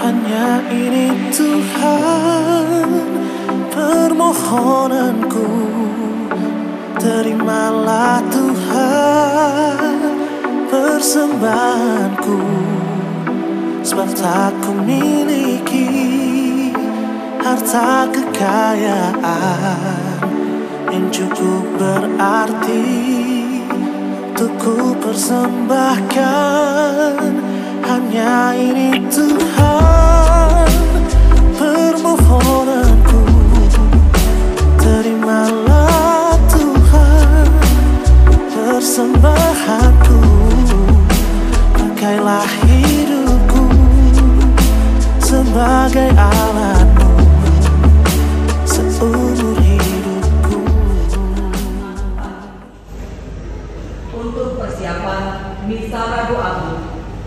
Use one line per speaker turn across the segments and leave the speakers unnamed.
Hanya ini Tuhan permohonanku, terimalah Tuhan persembahanku, sebab tak ku miliki harta kekayaan yang cukup berarti untuk ku persembahkan. Hanya ini Tuhan permohonanku, terimalah Tuhan persembahanku. Pakailah hidupku sebagai alatmu seumur hidupku.
Untuk persiapan misa Radu Agung,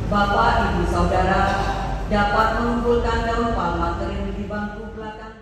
Bapak, Ibu, Saudara dapat mengumpulkan daun palma kering di bangku belakang.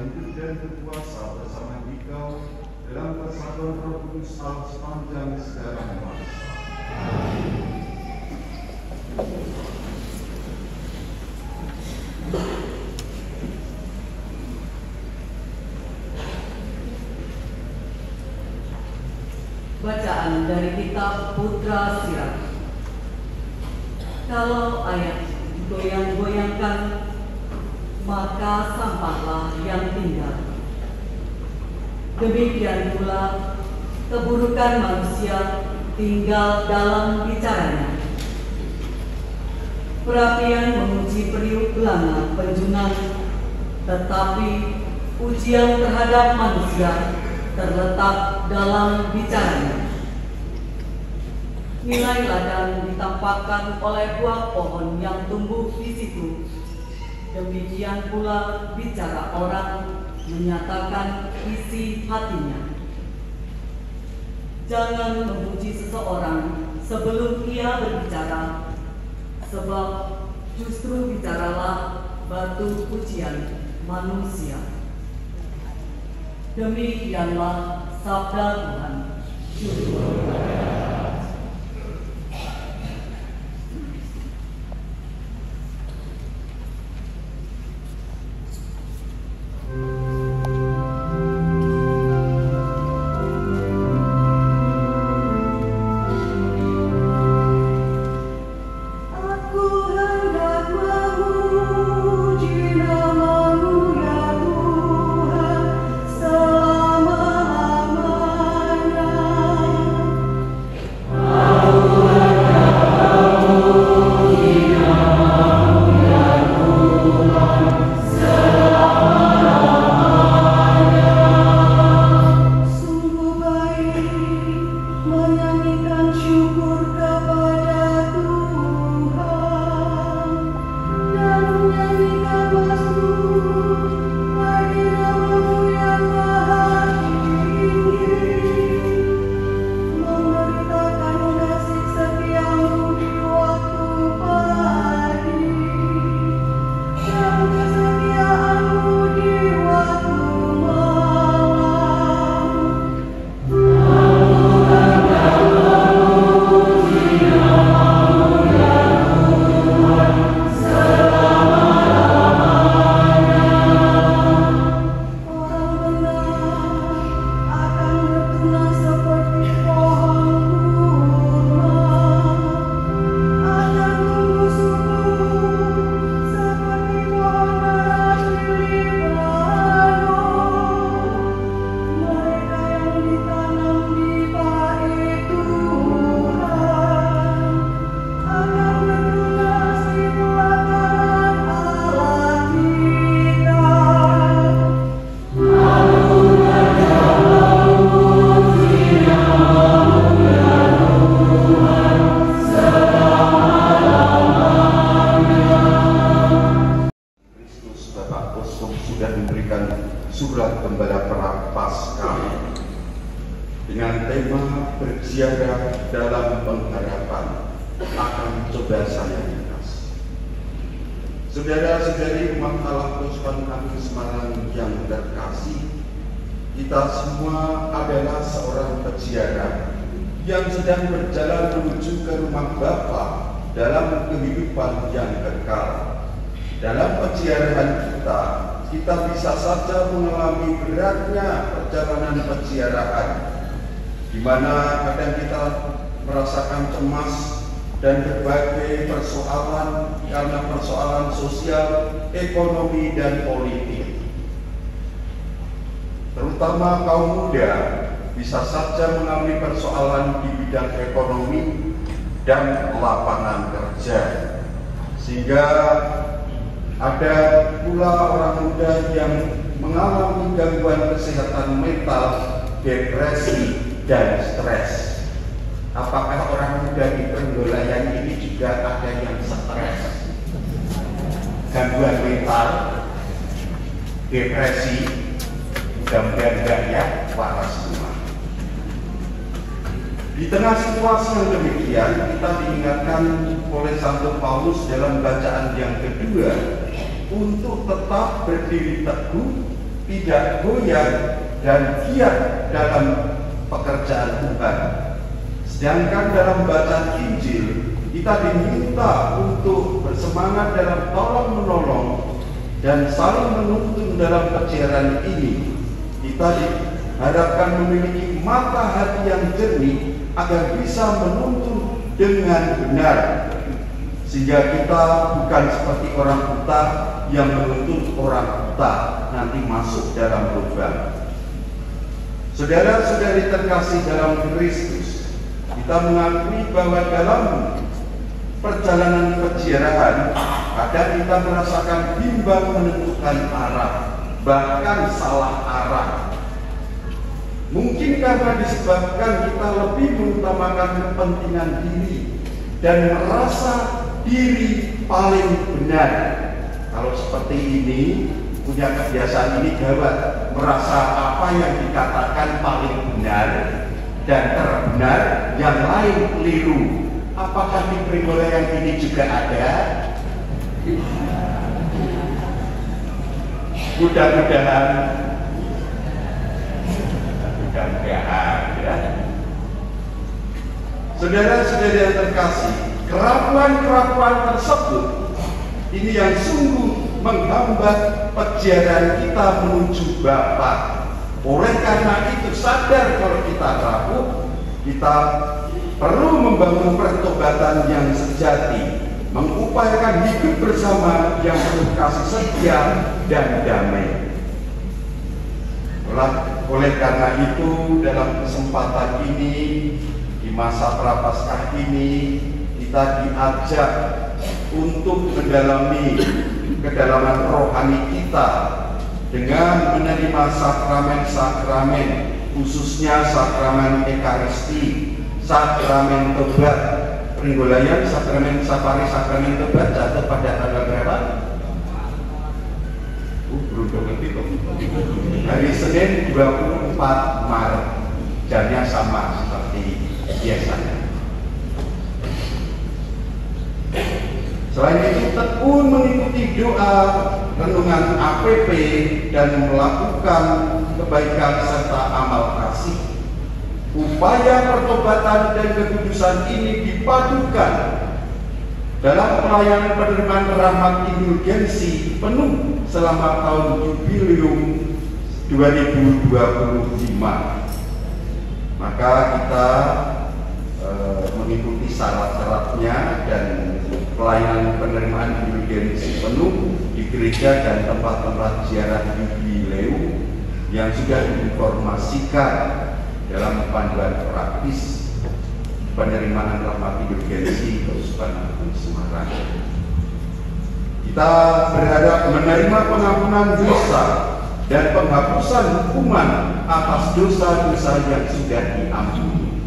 yang hidup dan berkuasa bersama Engkau dalam persatuan Roh Kudus Allah sepanjang sejarah bangsa.
Bacaan dari kitab Putra Sirat. Kalau ayat goyang-goyangkan, maka sampahlah yang tinggal. Demikian pula keburukan manusia tinggal dalam bicaranya. Perapian menguji periuk belanga penjunan, tetapi ujian terhadap manusia terletak dalam bicaranya. Nilai ladang ditampakkan oleh buah pohon yang tumbuh di situ. Demikian pula bicara orang menyatakan isi hatinya. Jangan memuji seseorang sebelum ia berbicara, sebab justru bicaralah batu pujian manusia. Demikianlah sabda Tuhan.
berziarah dalam pengharapan akan coba saya ringkas. Saudara-saudari umat Allah Keuskupan Agung Semarang yang terkasih, kita semua adalah seorang peziarah yang sedang berjalan menuju ke rumah Bapa dalam kehidupan yang kekal. Dalam peziarahan kita bisa saja mengalami beratnya perjalanan peziarahan, di mana kadang kita merasakan cemas dan berbagai persoalan karena persoalan sosial, ekonomi, dan politik. Terutama kaum muda bisa saja mengalami persoalan di bidang ekonomi dan lapangan kerja, sehingga ada pula orang muda yang mengalami gangguan kesehatan mental, depresi, dan stres. Apakah orang muda di Penggolayan ini juga ada yang stres, gangguan mental, depresi? Mudah-mudahan enggak ya, waras semua. Di tengah situasi yang demikian, kita diingatkan oleh Santo Paulus dalam bacaan yang kedua untuk tetap berdiri teguh, tidak goyah, dan giat dalam pekerjaan Tuhan. Sedangkan dalam bacaan Injil, kita diminta untuk bersemangat dalam tolong-menolong dan saling menuntun dalam peziarahan ini. Kita diharapkan memiliki mata hati yang jernih agar bisa menuntun dengan benar, sehingga kita bukan seperti orang buta yang menuntut orang buta nanti masuk dalam lubang. Saudara-saudari terkasih dalam Kristus, kita mengakui bahwa dalam perjalanan peziarahan kadang kita merasakan bimbang menentukan arah, bahkan salah arah. Mungkin karena disebabkan kita lebih mengutamakan kepentingan diri dan merasa diri paling benar. Kalau seperti ini, punya kebiasaan ini gawat, merasa apa yang dikatakan paling benar dan terbenar, yang lain keliru. Apakah di Penggolayan ini juga ada? Mudah-mudahan ya. Saudara-saudari yang terkasih, kerapuan-kerapuan tersebut ini yang sungguh menghambat peziarahan kita menuju Bapa. Oleh karena itu, sadar kalau kita rapuh, kita perlu membangun pertobatan yang sejati, mengupayakan hidup bersama yang penuh kasih setia dan damai. Oleh karena itu, dalam kesempatan ini, di masa Prapaskah ini, kita diajak untuk mendalami kedalaman rohani kita dengan menerima sakramen-sakramen, khususnya sakramen Ekaristi, sakramen Tobat. Penggolayan sakramen Safari, sakramen Tobat jatuh pada tanggal berapa? Beruntung itu hari Senin 24 Maret, jamnya sama seperti biasanya. Selain itu, tekun mengikuti doa, renungan APP, dan melakukan kebaikan serta amal kasih. Upaya pertobatan dan kekudusan ini dipadukan dalam pelayanan penerimaan rahmat indulgensi penuh selama tahun jubileum 2025. Maka kita mengikuti syarat-syaratnya dan pelayanan penerimaan indulgensi penuh di gereja dan tempat-tempat ziarah jubileum yang sudah diinformasikan dalam panduan praktis penerimaan rahmat indulgensi Keuskupan Agung Semarang. Kita berharap menerima pengampunan dosa dan penghapusan hukuman atas dosa-dosa yang sudah diampuni.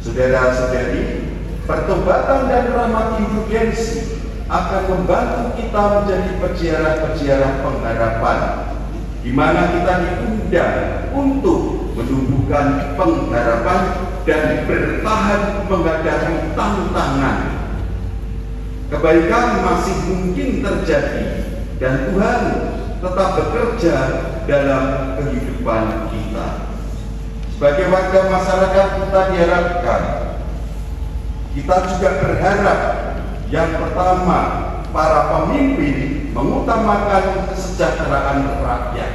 Saudara-saudari, pertobatan dan rahmat indulgensi akan membantu kita menjadi peziarah-peziarah pengharapan, di mana kita diundang untuk menumbuhkan pengharapan dan bertahan menghadapi tantangan. Kebaikan masih mungkin terjadi dan Tuhan tetap bekerja dalam kehidupan kita. Sebagai warga masyarakat kita diharapkan, kita juga berharap yang pertama, para pemimpin mengutamakan kesejahteraan rakyat.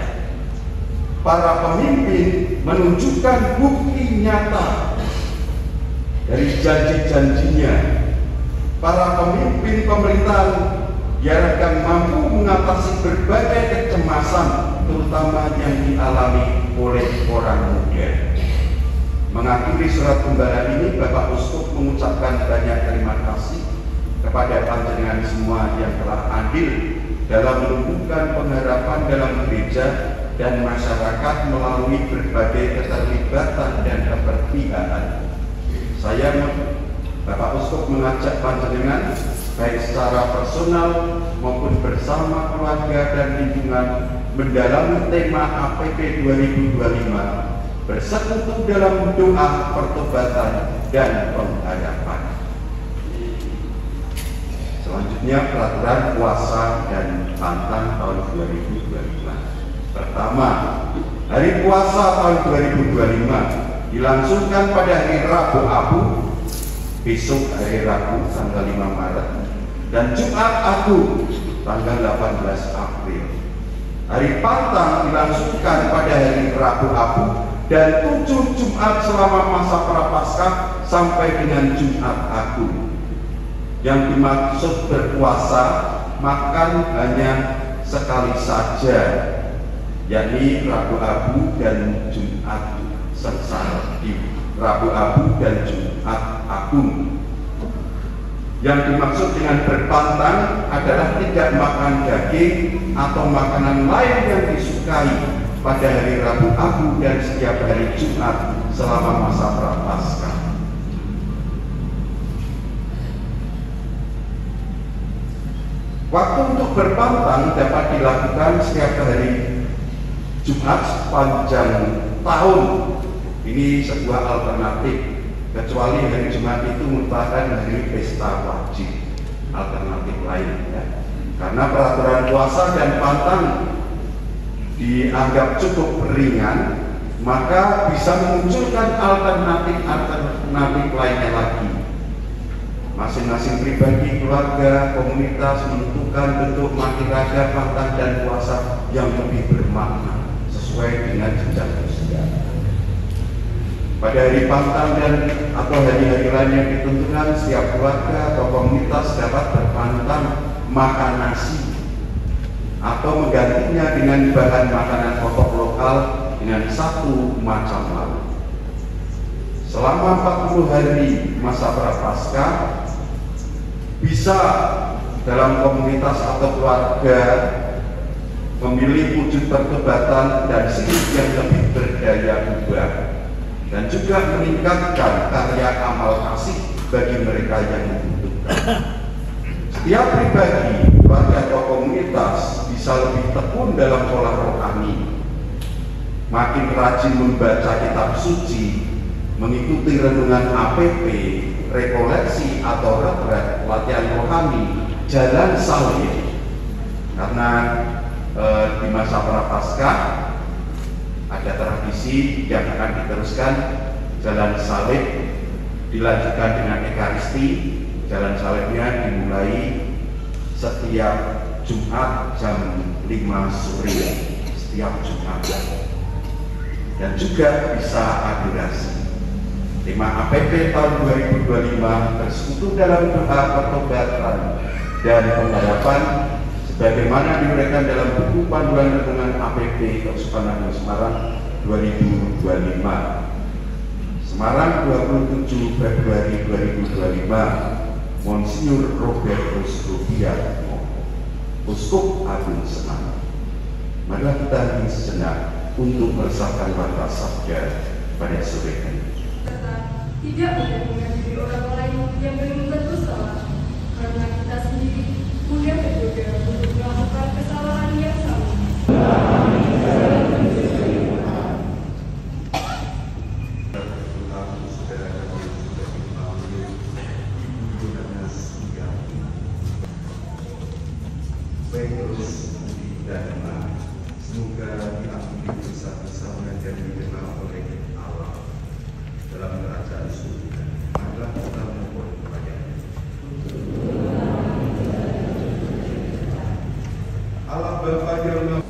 Para pemimpin menunjukkan bukti nyata dari janji-janjinya. Para pemimpin pemerintahan diharapkan mampu mengatasi berbagai kecemasan, terutama yang dialami oleh orang muda. Mengakhiri surat gembala ini, Bapak Uskup mengucapkan banyak terima kasih kepada panjenengan semua yang telah andil dalam menumbuhkan pengharapan dalam gereja dan masyarakat melalui berbagai keterlibatan dan keberpihakan. Saya, Bapak Uskup, mengajak panjenengan baik secara personal maupun bersama keluarga dan lingkungan mendalami tema APP 2025, bersekutu dalam doa pertobatan dan pengharapan. Selanjutnya, peraturan puasa dan pantang tahun 2025. Pertama, hari puasa tahun 2025 dilangsungkan pada hari Rabu Abu, besok hari Rabu tanggal 5 Maret, dan Jumat Agung tanggal 18 April. Hari pantang dilangsungkan pada hari Rabu Abu dan 7 Jumat selama masa Prapaskah sampai dengan Jumat Agung. Yang dimaksud berpuasa makan hanya sekali saja, yakni Rabu Abu dan Jumat Sengsara, Rabu Abu dan Jumat Agung. Yang dimaksud dengan berpantang adalah tidak makan daging atau makanan lain yang disukai pada hari Rabu Abu dan setiap hari Jumat selama masa Prapaskah. Waktu untuk berpantang dapat dilakukan setiap hari Jumat sepanjang tahun. Ini sebuah alternatif, kecuali hari Jumat itu merupakan hari pesta wajib, alternatif lain ya. Karena peraturan puasa dan pantang dianggap cukup ringan, maka bisa memunculkan alternatif lainnya lagi. Masing-masing pribadi, keluarga, komunitas menentukan bentuk makin-raga pantang dan puasa yang lebih bermakna sesuai dengan jenjang usia. Pada hari pantang dan atau hari-hari lain yang ditentukan, setiap keluarga atau komunitas dapat berpantang makan nasi atau menggantinya dengan bahan makanan pokok lokal dengan satu macam lauk. Selama 40 hari masa Prapaskah, bisa dalam komunitas atau keluarga memilih wujud pertobatan dan sikap yang lebih berdaya ubah, dan juga meningkatkan karya amal kasih bagi mereka yang membutuhkan. Setiap pribadi, keluarga atau komunitas bisa lebih tekun dalam pola rohani, makin rajin membaca kitab suci, mengikuti renungan APP, rekoleksi atau retret, latihan rohani, jalan salib. Karena di masa Prapaskah ada tradisi yang akan diteruskan, jalan salib dilanjutkan dengan Ekaristi. Jalan salibnya dimulai setiap Jumat jam 5 sore setiap Jumat, dan juga bisa adorasi. Tema APP tahun 2025 bersekutu dalam doa pertobatan dan pengharapan sebagaimana diuraikan dalam buku panduan renungan APP Keuskupan Agung Semarang 2025. Semarang 27 Februari 2025, Monsinyur Robertus Rubiatmo, Uskup Agung Semarang. Marilah kita hening sejenak untuk meresapkan warta sabda pada sore hari.
Tidak mudah mengadili orang lain yang belum tentu salah, karena kita sendiri mudah tergoda untuk melakukan kesalahan yang sama.
Saudara
Petrus, Budi, dan Emma, semoga diampuni dosa-dosanya dan dikenal oleh Allah dalam kerajaan surga. Marilah kita mohon kepadanya. Allah Bapa yang Maha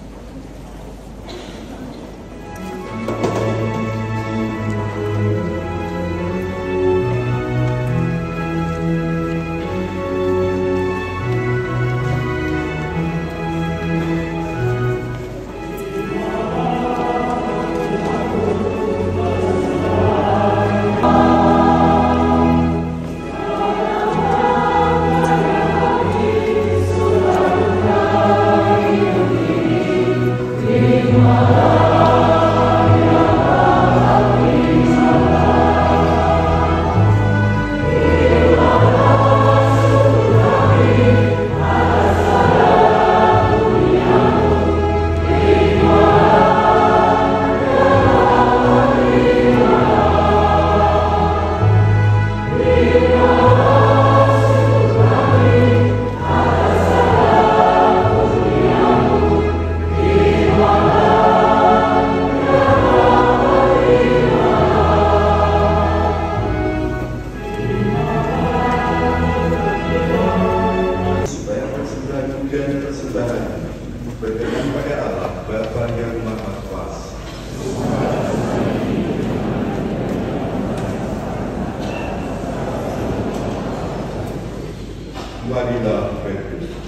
berkenan pada Allah Bapa yang Maha Kuasa. Marilah berdoa.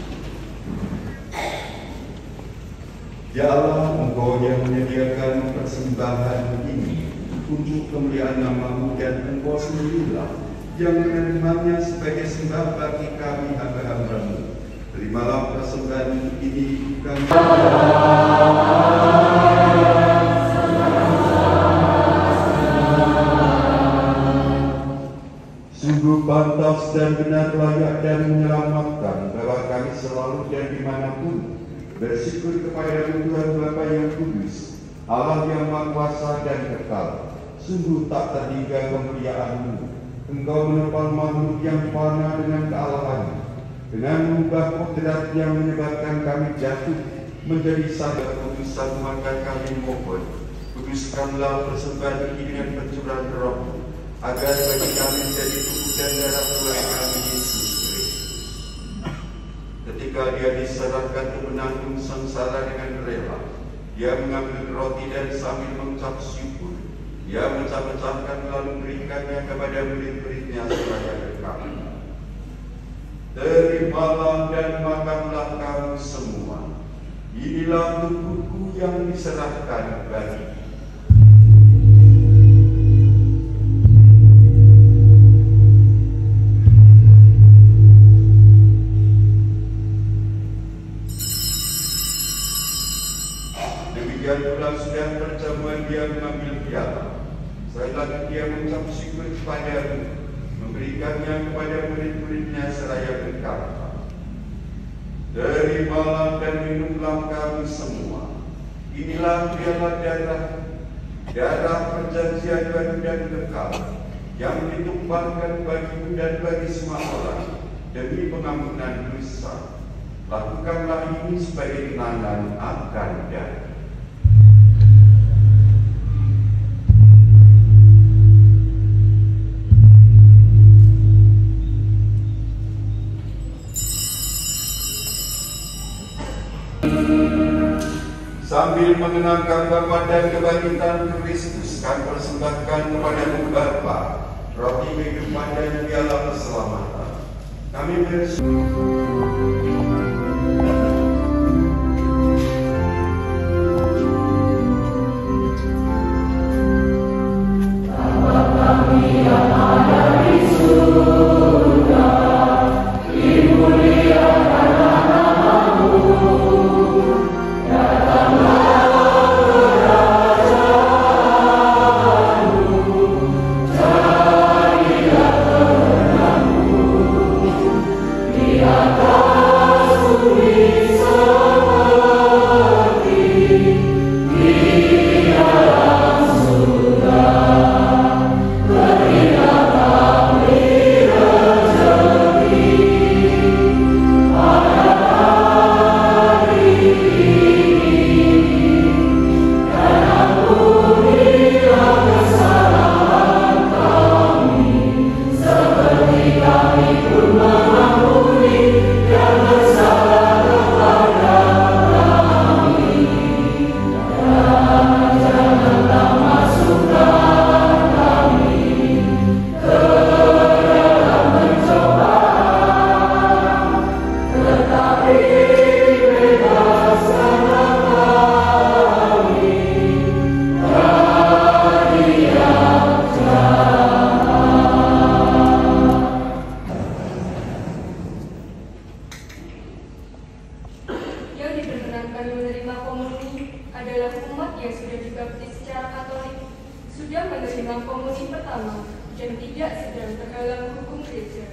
Ya Allah, Engkau yang menyediakan persembahan ini untuk kemuliaan nama-Mu, dan Engkau sendirilah yang menerimanya sebagai sembah bagi kami hamba-hamba-Mu. Terimalah persembahan ini kami. Sungguh pantas dan benar, layak dan menyelamatkan bahwa kami selalu dan dimanapun bersyukur kepada Tuhan Bapa yang kudus, Allah yang Maha Kuasa dan kekal. Sungguh tak terhingga kemuliaan-Mu. Engkau menopang makhluk yang fana dengan kealahan-Mu. Dengan mengubah kodrat yang menyebabkan kami jatuh menjadi sadar keputusan, maka kami mohon, kuduskanlah persembahan ini dengan pencurahan Roh, agar bagi kami menjadi tubuh dan darah Tuhan kami Yesus Kristus. Ketika Dia diserahkan untuk menanggung sengsara dengan rela, Dia mengambil roti dan sambil mengucap syukur, Dia mecah-mecahkan lalu memberikannya kepada murid-muridnya seraya kami. Terimalah dan makanlah kamu semua. Inilah tubuhku yang diserahkan bagi. Demikian pula sudah perjamuan Dia mengambil piala. Sekali lagi Dia mengucap syukur kepada-Mu, memberikannya kepada murid-muridnya seraya berkata, terimalah dan minumlah kamu semua. Inilah piala darah perjanjian baru dan kekal, yang ditumpahkan bagimu dan bagi semua orang demi pengampunan dosa. Lakukanlah ini sebagai kenangan akan Dia. Sambil mengenangkan bapa dan kebangkitan Kristus, kami persembahkan kepada-Mu Bapa roti kehidupan dan piala keselamatan. Kami bersyukur.
Di atas
adalah umat yang sudah dibaptis secara Katolik, sudah menerima komuni pertama, dan tidak sedang terhalang hukum gereja.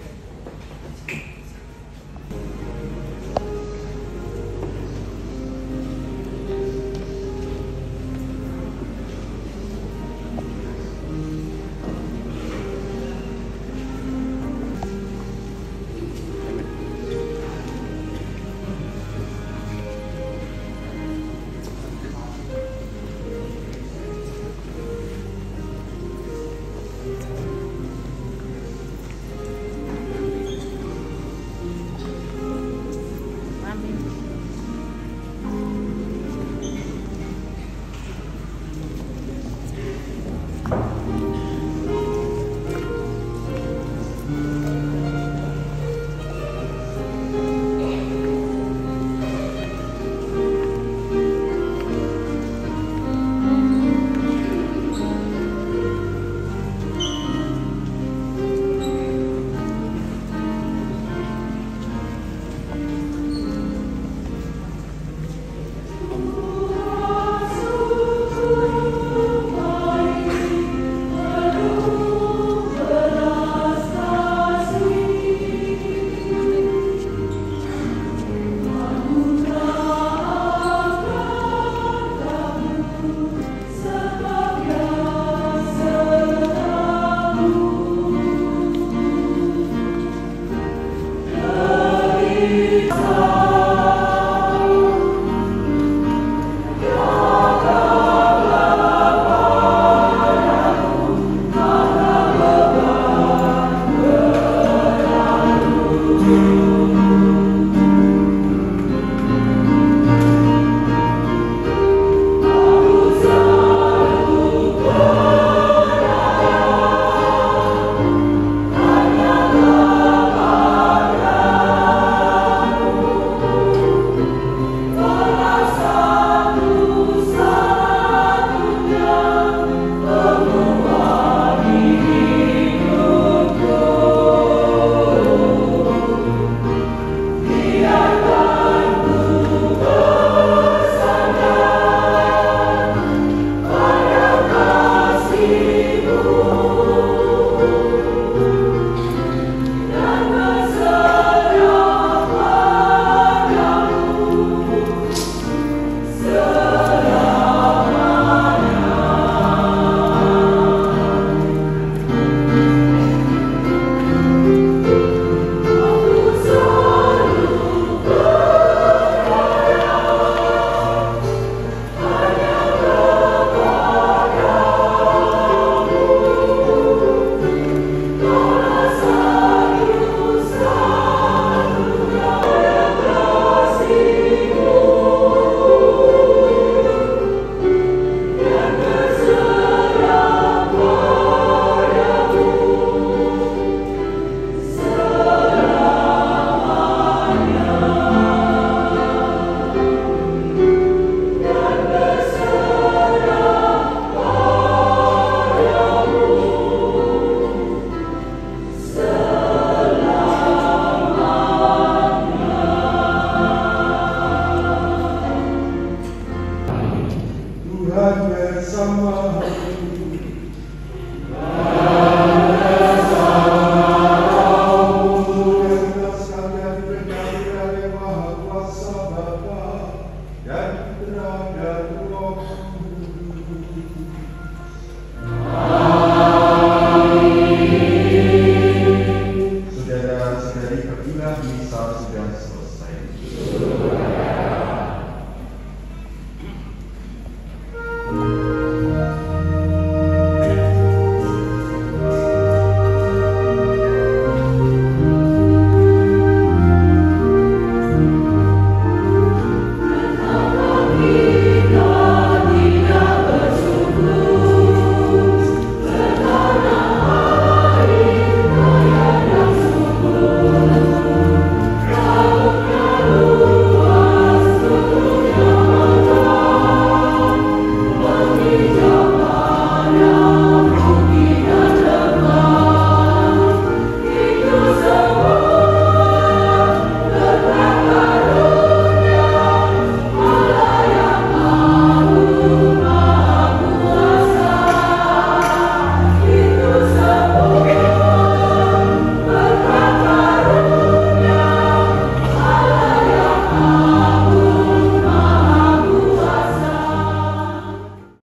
Dan